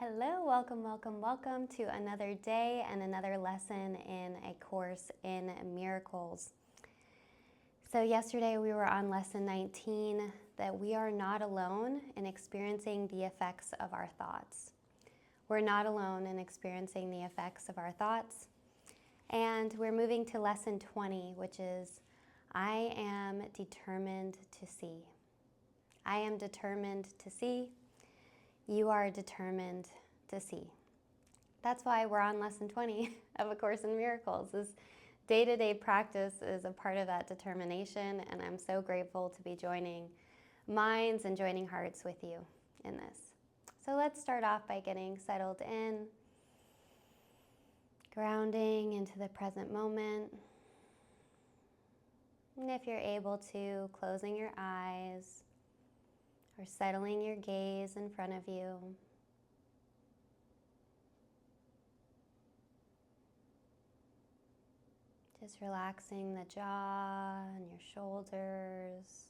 Hello, welcome, welcome, welcome to another day and another lesson in A Course in Miracles. So yesterday we were on lesson 19, that we are not alone in experiencing the effects of our thoughts. We're not alone in experiencing the effects of our thoughts. And we're moving to lesson 20, which is, I am determined to see. I am determined to see. You are determined to see. That's why we're on lesson 20 of A Course in Miracles. This day-to-day practice is a part of that determination, and I'm so grateful to be joining minds and joining hearts with you in this. So let's start off by getting settled in, grounding into the present moment. And if you're able to, closing your eyes, or settling your gaze in front of you. Just relaxing the jaw and your shoulders.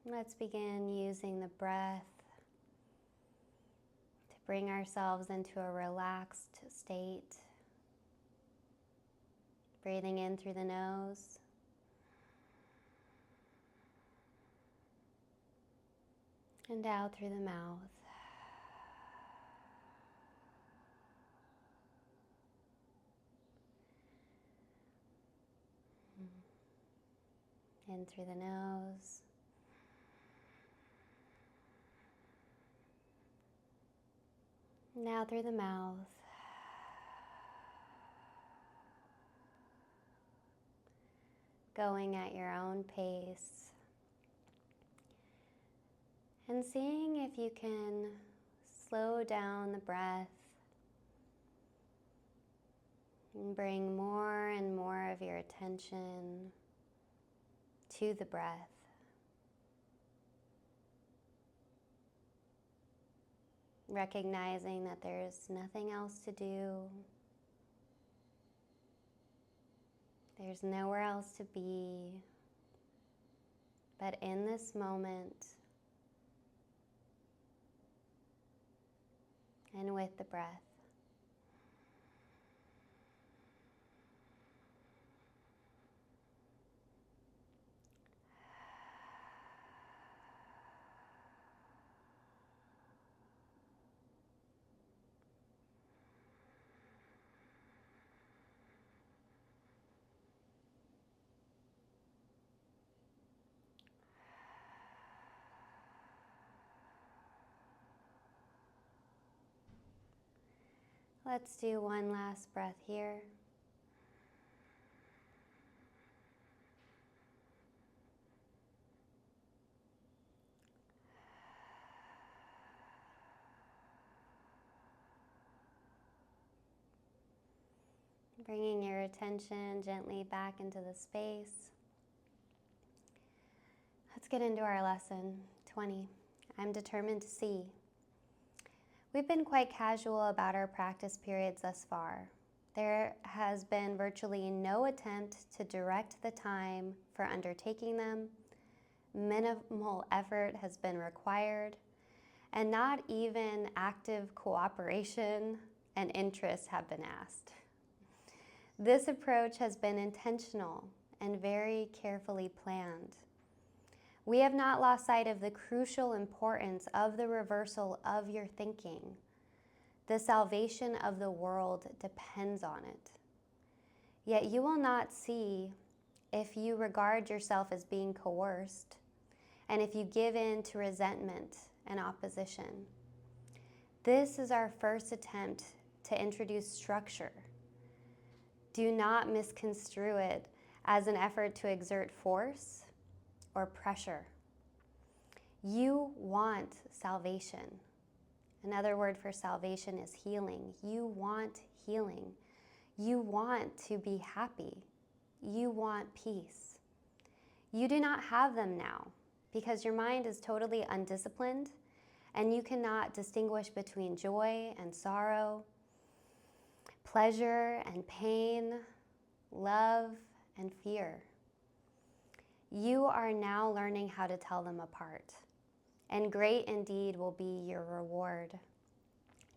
Let's begin using the breath to bring ourselves into a relaxed state. Breathing in through the nose. And out through the mouth. In through the nose. Now through the mouth. Going at your own pace. And seeing if you can slow down the breath and bring more and more of your attention to the breath. Recognizing that there's nothing else to do. There's nowhere else to be, but in this moment and with the breath. Let's do one last breath here. Bringing your attention gently back into the space. Let's get into our lesson 20. I'm determined to see. We've been quite casual about our practice periods thus far. There has been virtually no attempt to direct the time for undertaking them. Minimal effort has been required, and not even active cooperation and interest have been asked. This approach has been intentional and very carefully planned. We have not lost sight of the crucial importance of the reversal of your thinking. The salvation of the world depends on it. Yet you will not see if you regard yourself as being coerced, and if you give in to resentment and opposition. This is our first attempt to introduce structure. Do not misconstrue it as an effort to exert force or pressure. You want salvation. Another word for salvation is healing. You want healing. You want to be happy. You want peace. You do not have them now because your mind is totally undisciplined and you cannot distinguish between joy and sorrow, pleasure and pain, love and fear. You are now learning how to tell them apart, and great indeed will be your reward.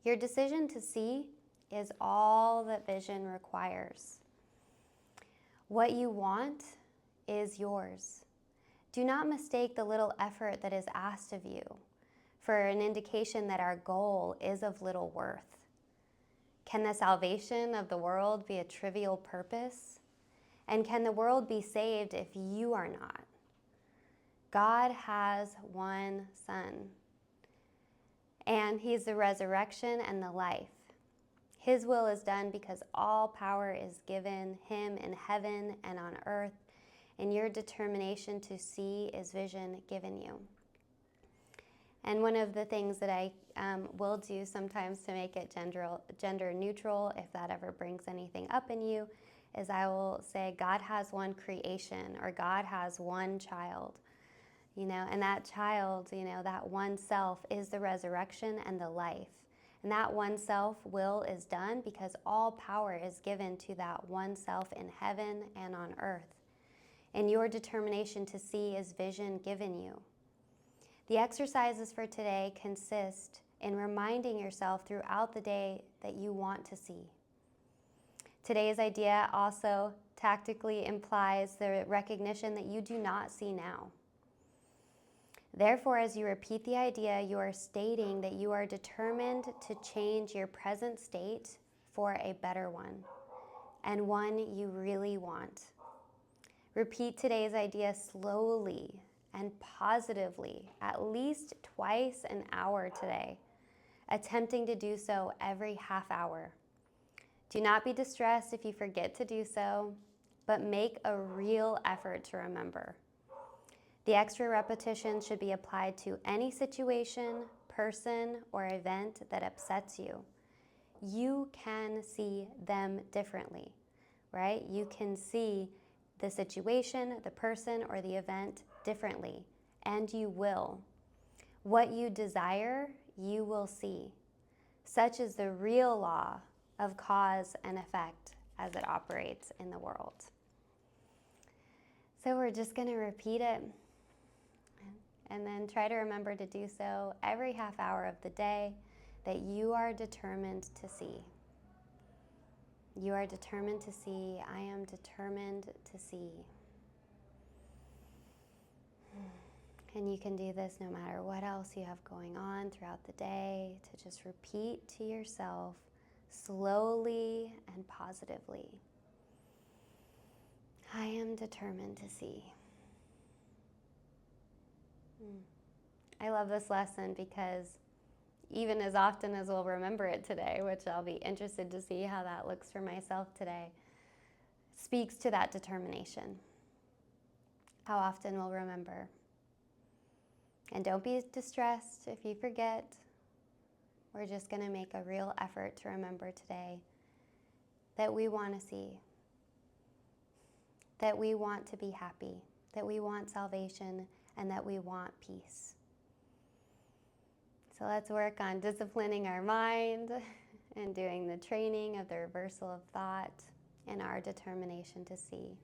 Your decision to see is all that vision requires. What you want is yours. Do not mistake the little effort that is asked of you for an indication that our goal is of little worth. Can the salvation of the world be a trivial purpose? And can the world be saved if you are not? God has one Son, and He's the resurrection and the life. His will is done because all power is given Him in heaven and on earth, and your determination to see is vision given you. And one of the things that I will do sometimes to make it gender neutral, if that ever brings anything up in you, is I will say God has one creation, or God has one child, and that child, that one self is the resurrection and the life. And that one self will is done because all power is given to that one self in heaven and on earth. And your determination to see is vision given you. The exercises for today consist in reminding yourself throughout the day that you want to see. Today's idea also tactically implies the recognition that you do not see now. Therefore, as you repeat the idea, you are stating that you are determined to change your present state for a better one, and one you really want. Repeat today's idea slowly and positively, at least twice an hour today, attempting to do so every half hour. Do not be distressed if you forget to do so, but make a real effort to remember. The extra repetition should be applied to any situation, person, or event that upsets you. You can see them differently, right? You can see the situation, the person, or the event differently, and you will. What you desire, you will see. Such is the real law of cause and effect as it operates in the world. So we're just going to repeat it, and then try to remember to do so every half hour of the day, that you are determined to see. You are determined to see. I am determined to see. And you can do this no matter what else you have going on throughout the day, to just repeat to yourself slowly and positively. I am determined to see. I love this lesson because even as often as we'll remember it today, which I'll be interested to see how that looks for myself today, speaks to that determination. How often we'll remember. And don't be distressed if you forget. We're just going to make a real effort to remember today that we want to see, that we want to be happy, that we want salvation, and that we want peace. So let's work on disciplining our mind and doing the training of the reversal of thought and our determination to see.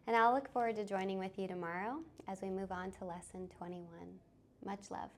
And I'll look forward to joining with you tomorrow as we move on to lesson 21. Much love.